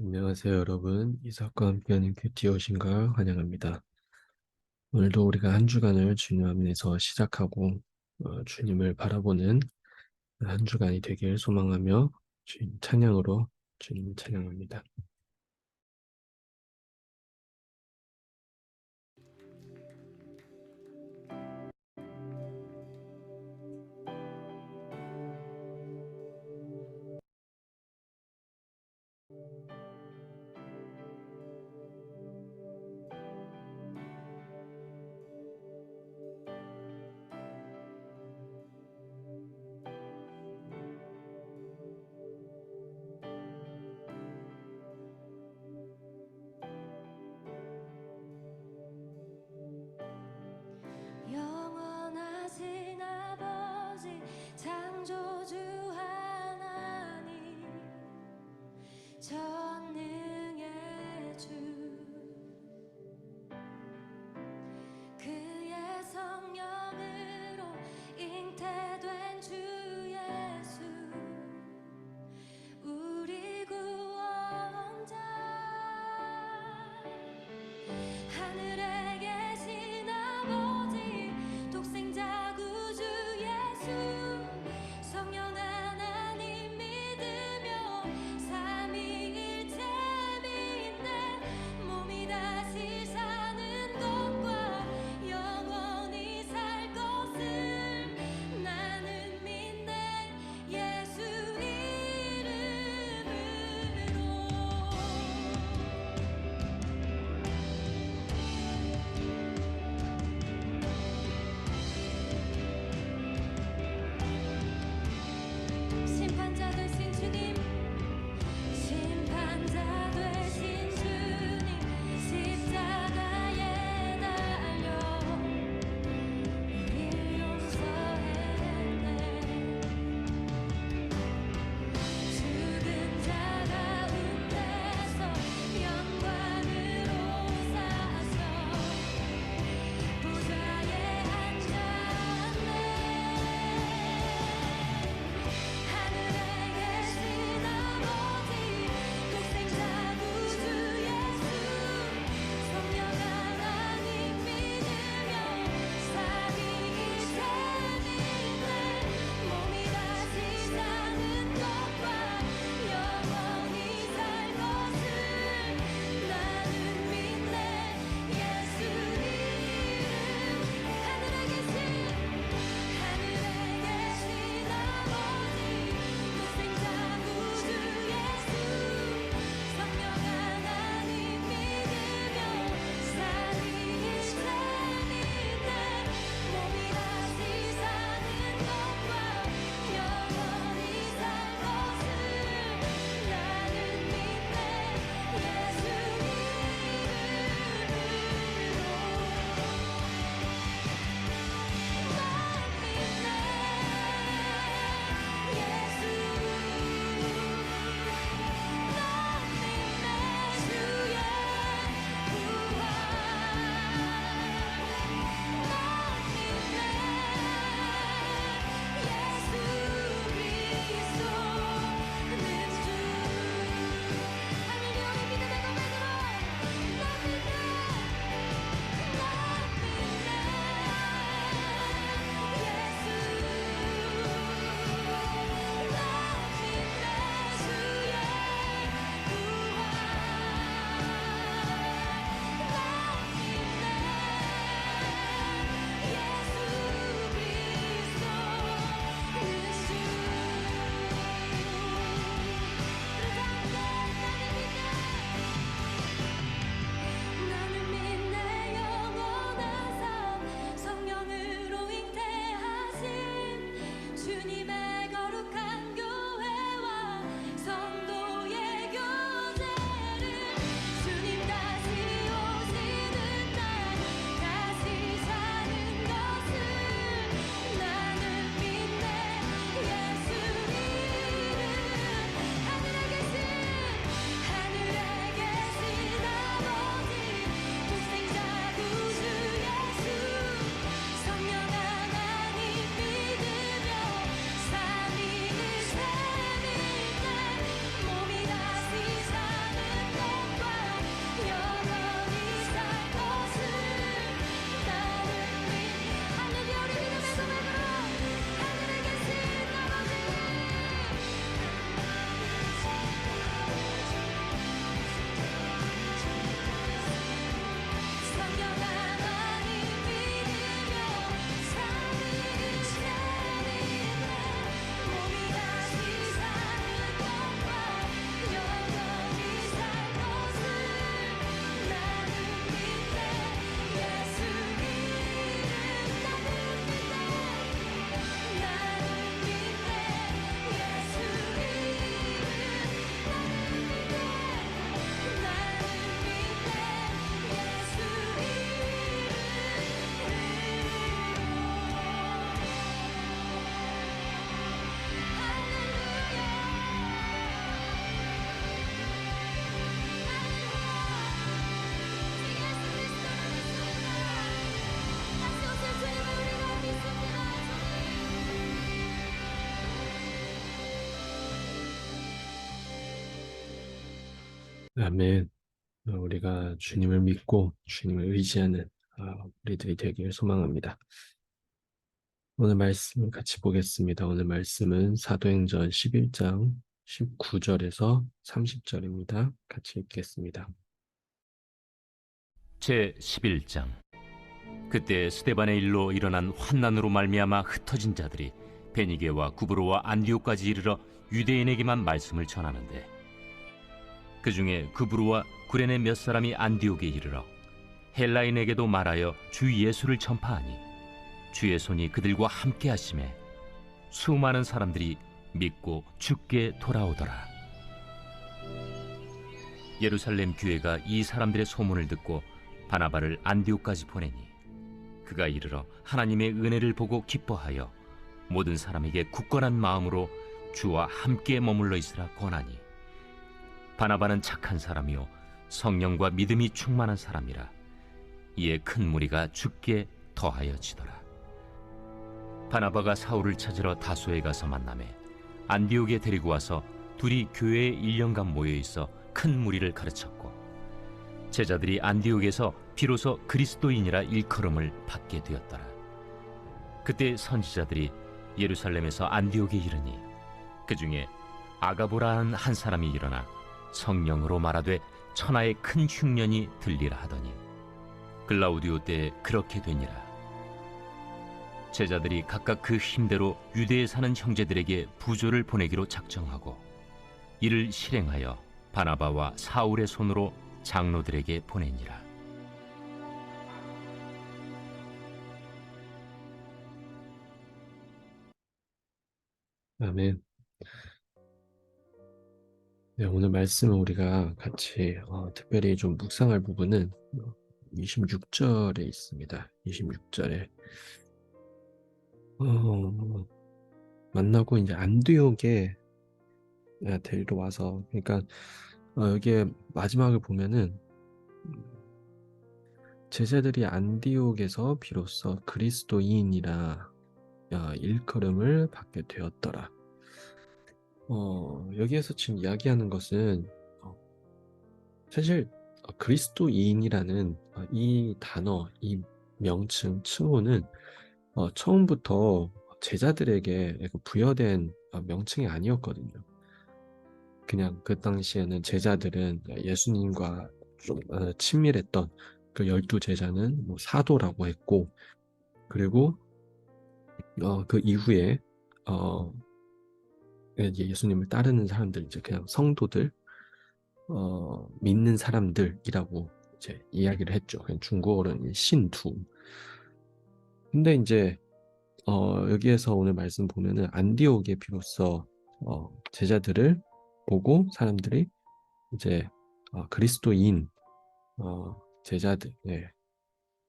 안녕하세요, 여러분. 이삭과 함께하는 큐티 오신 걸 환영합니다. 오늘도 우리가 한 주간을 주님 안에서 시작하고 주님을 바라보는 한 주간이 되길 소망하며 주님 찬양으로 주님 찬양합니다. 아멘. 우리가 주님을 믿고 주님을 의지하는 우리들이 되길 소망합니다. 오늘 말씀 같이 보겠습니다. 오늘 말씀은 사도행전 11장 19절에서 30절입니다. 같이 읽겠습니다. 제 11장. 그때 스데반의 일로 일어난 환난으로 말미암아 흩어진 자들이 베니게와 구브로와 안디옥까지 이르러 유대인에게만 말씀을 전하는데, 그 중에 구브로와 구레네 몇 사람이 안디옥에 이르러 헬라인에게도 말하여 주 예수를 전파하니 주의 손이 그들과 함께 하심에 수많은 사람들이 믿고 주께 돌아오더라. 예루살렘 교회가 이 사람들의 소문을 듣고 바나바를 안디옥까지 보내니, 그가 이르러 하나님의 은혜를 보고 기뻐하여 모든 사람에게 굳건한 마음으로 주와 함께 머물러 있으라 권하니, 바나바는 착한 사람이요 성령과 믿음이 충만한 사람이라. 이에 큰 무리가 주께 더하여지더라. 바나바가 사울을 찾으러 다소에 가서 만나매 안디옥에 데리고 와서 둘이 교회에 1년간 모여 있어 큰 무리를 가르쳤고, 제자들이 안디옥에서 비로소 그리스도인이라 일컬음을 받게 되었더라. 그때 선지자들이 예루살렘에서 안디옥에 이르니, 그 중에 아가보라는 한 사람이 일어나 성령으로 말하되 천하의 큰 흉년이 들리라 하더니, 글라우디오 때에 그렇게 되니라. 제자들이 각각 그 힘대로 유대에 사는 형제들에게 부조를 보내기로 작정하고, 이를 실행하여 바나바와 사울의 손으로 장로들에게 보내니라. 아멘. 네, 오늘 말씀은 우리가 같이 특별히 좀 묵상할 부분은 26절에 있습니다. 26절에 만나고 이제 안디옥에 데리러 와서, 그러니까 여기에 마지막을 보면은 제자들이 안디옥에서 비로소 그리스도인이라 일컬음을 받게 되었더라. 여기에서 지금 이야기하는 것은 사실 그리스도인이라는 이 단어, 이 명칭, 칭호는 처음부터 제자들에게 부여된 명칭이 아니었거든요. 그냥 그 당시에는 제자들은 예수님과 좀 친밀했던 그 12제자는 뭐 사도라고 했고, 그리고 그 이후에 이제 예수님을 따르는 사람들, 이제 그냥 성도들, 믿는 사람들이라고 이제 이야기를 했죠. 그냥 중국어로는 신투. 근데 이제 여기에서 오늘 말씀 보면은 안디옥에 비로소 제자들을 보고 사람들이 이제 그리스도인 제자들,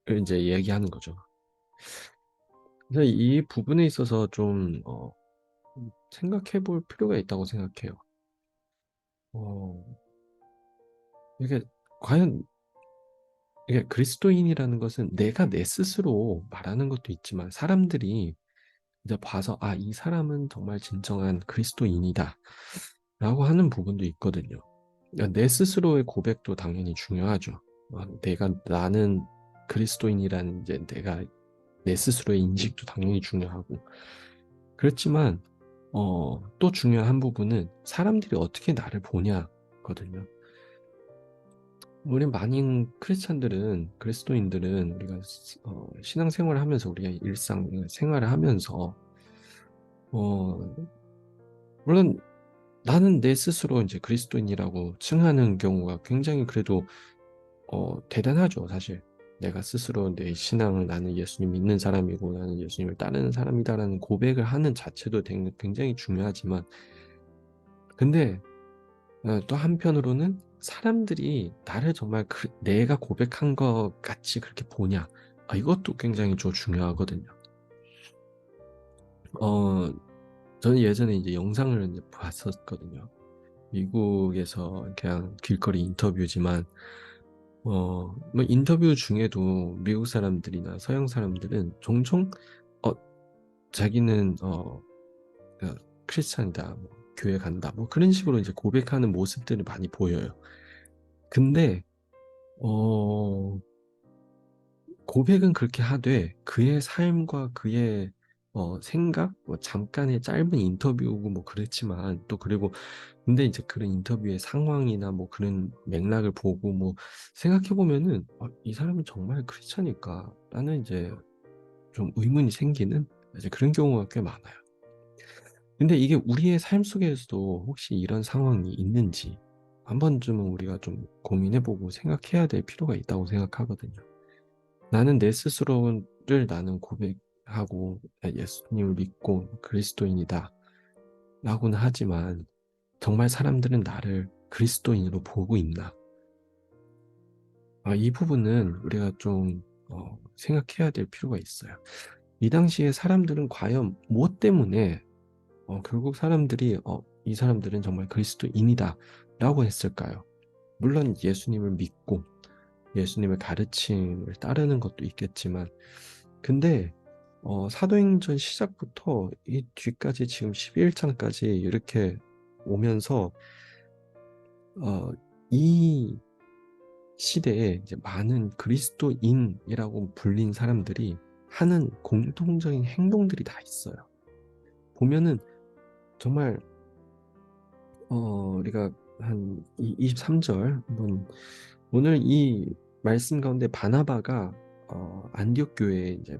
을 이제 얘기하는 거죠. 그래서 이 부분에 있어서 좀 생각해 볼 필요가 있다고 생각해요. 이게 과연 이게 그리스도인이라는 것은 내가 내 스스로 말하는 것도 있지만, 사람들이 이제 봐서 이 사람은 정말 진정한 그리스도인이다 라고 하는 부분도 있거든요. 그러니까 내 스스로의 고백도 당연히 중요하죠. 나는 그리스도인이라는 이제 내가 내 스스로의 인식도 당연히 중요하고, 그렇지만 또 중요한 한 부분은 사람들이 어떻게 나를 보냐거든요. 우리 많은 크리스찬들은, 그리스도인들은 우리가 신앙생활을 하면서, 우리가 일상 생활을 하면서 물론 나는 내 스스로 이제 그리스도인이라고 칭하는 경우가 굉장히 그래도 대단하죠, 사실. 내가 스스로 내 신앙을, 나는 예수님 믿는 사람이고 나는 예수님을 따르는 사람이다라는 고백을 하는 자체도 굉장히 중요하지만, 근데 또 한편으로는 사람들이 나를 정말 내가 고백한 것 같이 그렇게 보냐, 이것도 굉장히 좀 중요하거든요. 저는 예전에 이제 영상을 이제 봤었거든요. 미국에서 그냥 길거리 인터뷰지만, 뭐 인터뷰 중에도 미국 사람들이나 서양 사람들은 종종 자기는 크리스찬이다, 뭐 교회 간다, 뭐 그런 식으로 이제 고백하는 모습들을 많이 보여요. 근데 어, 고백은 그렇게 하되 그의 삶과 그의 생각, 뭐 잠깐의 짧은 인터뷰고 뭐 그렇지만 또 그리고 근데 이제 그런 인터뷰의 상황이나 뭐 그런 맥락을 보고 뭐 생각해 보면은 이 사람은 정말 크리스천일까? 라는 이제 좀 의문이 생기는 이제 그런 경우가 꽤 많아요. 근데 이게 우리의 삶 속에서도 혹시 이런 상황이 있는지 한 번쯤은 우리가 좀 고민해보고 생각해야 될 필요가 있다고 생각하거든요. 나는 내 스스로를 나는 고백하고 예수님을 믿고 그리스도인이다 라고는 하지만 정말 사람들은 나를 그리스도인으로 보고 있나? 이 부분은 우리가 좀 생각해야 될 필요가 있어요. 이 당시에 사람들은 과연 무엇 때문에 결국 사람들이 이 사람들은 정말 그리스도인이다 라고 했을까요? 물론 예수님을 믿고 예수님의 가르침을 따르는 것도 있겠지만 근데 사도행전 시작부터 이 뒤까지 지금 11장까지 이렇게 오면서 이 시대에 이제 많은 그리스도인이라고 불린 사람들이 하는 공통적인 행동들이 다 있어요. 보면은 정말 우리가 한 23절 한번 오늘 이 말씀 가운데 바나바가 안디옥 교회에 이제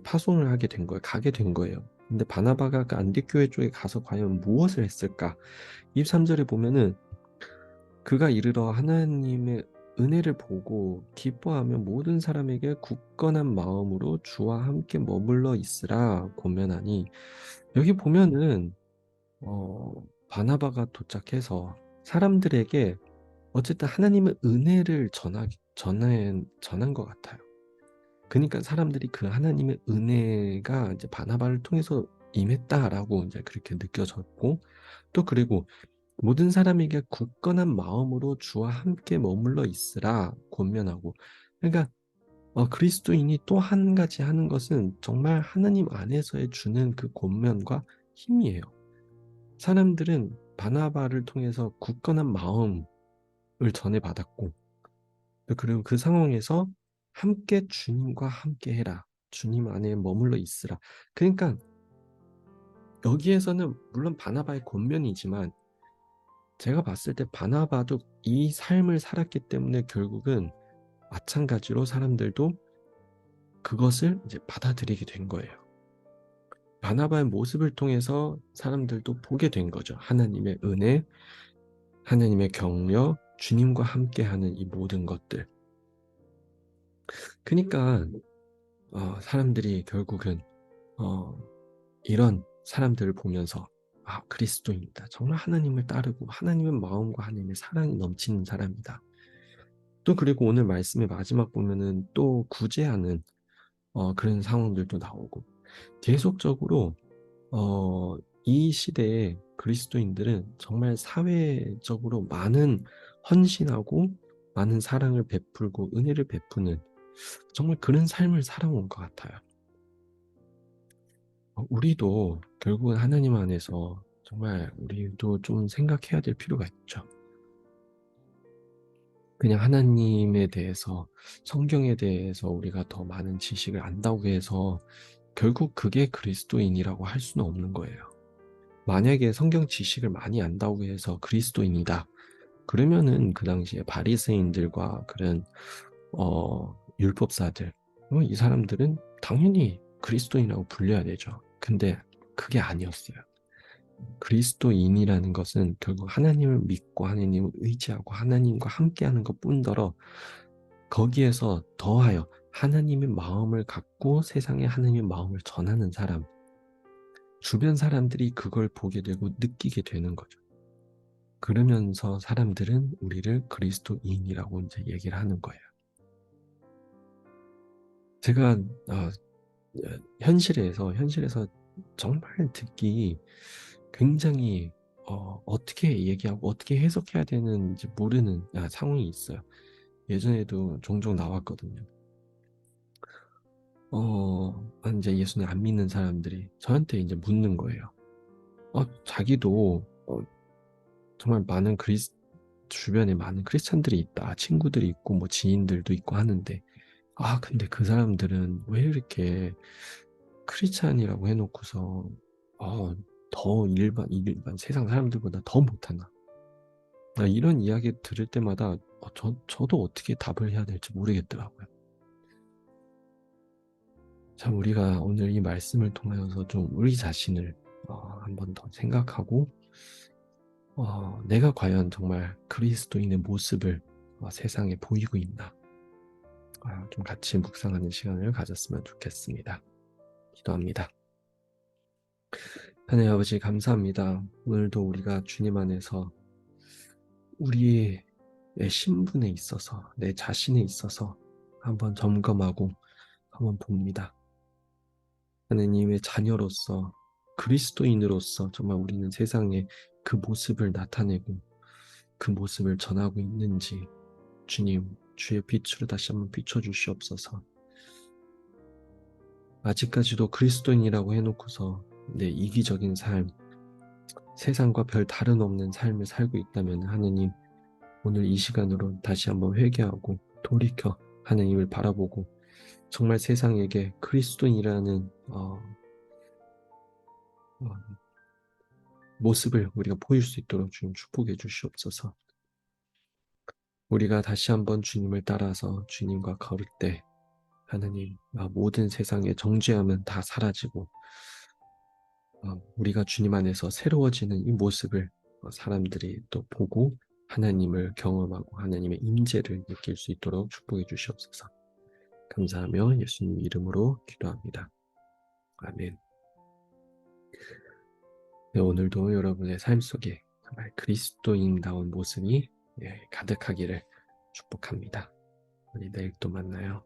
파송을 하게 된 거예요. 가게 된 거예요. 근데 바나바가 그 안디옥 교회 쪽에 가서 과연 무엇을 했을까? 23절에 보면은 그가 이르러 하나님의 은혜를 보고 기뻐하며 모든 사람에게 굳건한 마음으로 주와 함께 머물러 있으라 고면하니 여기 보면은 바나바가 도착해서 사람들에게 어쨌든 하나님의 은혜를 전한 것 같아요. 그러니까 사람들이 그 하나님의 은혜가 이제 바나바를 통해서 임했다라고 이제 그렇게 느껴졌고 또 그리고 모든 사람에게 굳건한 마음으로 주와 함께 머물러 있으라 권면하고 그러니까 그리스도인이 또 한 가지 하는 것은 정말 하나님 안에서의 주는 그 권면과 힘이에요. 사람들은 바나바를 통해서 굳건한 마음을 전해받았고 그리고 그 상황에서 함께 주님과 함께 해라. 주님 안에 머물러 있으라. 그러니까 여기에서는 물론 바나바의 권면이지만 제가 봤을 때 바나바도 이 삶을 살았기 때문에 결국은 마찬가지로 사람들도 그것을 이제 받아들이게 된 거예요. 바나바의 모습을 통해서 사람들도 보게 된 거죠. 하나님의 은혜, 하나님의 격려, 주님과 함께하는 이 모든 것들. 그러니까 사람들이 결국은 어, 이런 사람들을 보면서 그리스도인이다. 정말 하나님을 따르고 하나님의 마음과 하나님의 사랑이 넘치는 사람이다. 또 그리고 오늘 말씀의 마지막 보면은 또 구제하는 그런 상황들도 나오고 계속적으로 이 시대에 그리스도인들은 정말 사회적으로 많은 헌신하고 많은 사랑을 베풀고 은혜를 베푸는 정말 그런 삶을 살아온 것 같아요. 우리도 결국은 하나님 안에서 정말 우리도 좀 생각해야 될 필요가 있죠. 그냥 하나님에 대해서, 성경에 대해서 우리가 더 많은 지식을 안다고 해서 결국 그게 그리스도인이라고 할 수는 없는 거예요. 만약에 성경 지식을 많이 안다고 해서 그리스도인이다. 그러면은 그 당시에 바리새인들과 그런 율법사들, 이 사람들은 당연히 그리스도인이라고 불려야 되죠. 근데 그게 아니었어요. 그리스도인이라는 것은 결국 하나님을 믿고 하나님을 의지하고 하나님과 함께하는 것뿐더러 거기에서 더하여 하나님의 마음을 갖고 세상에 하나님의 마음을 전하는 사람, 주변 사람들이 그걸 보게 되고 느끼게 되는 거죠. 그러면서 사람들은 우리를 그리스도인이라고 이제 얘기를 하는 거예요. 제가 현실에서 정말 듣기 굉장히 어떻게 얘기하고 어떻게 해석해야 되는지 모르는 상황이 있어요. 예전에도 종종 나왔거든요. 이제 예수님 안 믿는 사람들이 저한테 이제 묻는 거예요. 자기도 정말 많은 주변에 많은 크리스찬들이 있다. 친구들이 있고 뭐 지인들도 있고 하는데 근데 그 사람들은 왜 이렇게 크리스찬이라고 해놓고서 더 일반 세상 사람들보다 더 못하나? 이런 이야기 들을 때마다 저도 어떻게 답을 해야 될지 모르겠더라고요. 참 우리가 오늘 이 말씀을 통하여서 좀 우리 자신을 한 번 더 생각하고 내가 과연 정말 그리스도인의 모습을 세상에 보이고 있나? 좀 같이 묵상하는 시간을 가졌으면 좋겠습니다. 기도합니다. 하나님 아버지 감사합니다. 오늘도 우리가 주님 안에서 우리의 신분에 있어서 내 자신에 있어서 한번 점검하고 한번 봅니다. 하나님의 자녀로서 그리스도인으로서 정말 우리는 세상에 그 모습을 나타내고 그 모습을 전하고 있는지 주님 주의 빛으로 다시 한번 비춰주시옵소서. 아직까지도 그리스도인이라고 해놓고서 내 이기적인 삶, 세상과 별 다른 없는 삶을 살고 있다면 하느님 오늘 이 시간으로 다시 한번 회개하고 돌이켜 하느님을 바라보고 정말 세상에게 그리스도인이라는 모습을 우리가 보일 수 있도록 주님 축복해 주시옵소서. 우리가 다시 한번 주님을 따라서 주님과 걸을 때 하느님 모든 세상의 정죄함은 다 사라지고 우리가 주님 안에서 새로워지는 이 모습을 사람들이 또 보고 하나님을 경험하고 하나님의 임재를 느낄 수 있도록 축복해 주시옵소서. 감사하며 예수님 이름으로 기도합니다. 아멘. 네, 오늘도 여러분의 삶 속에 정말 그리스도인다운 모습이 가득하기를 축복합니다. 우리 내일 또 만나요.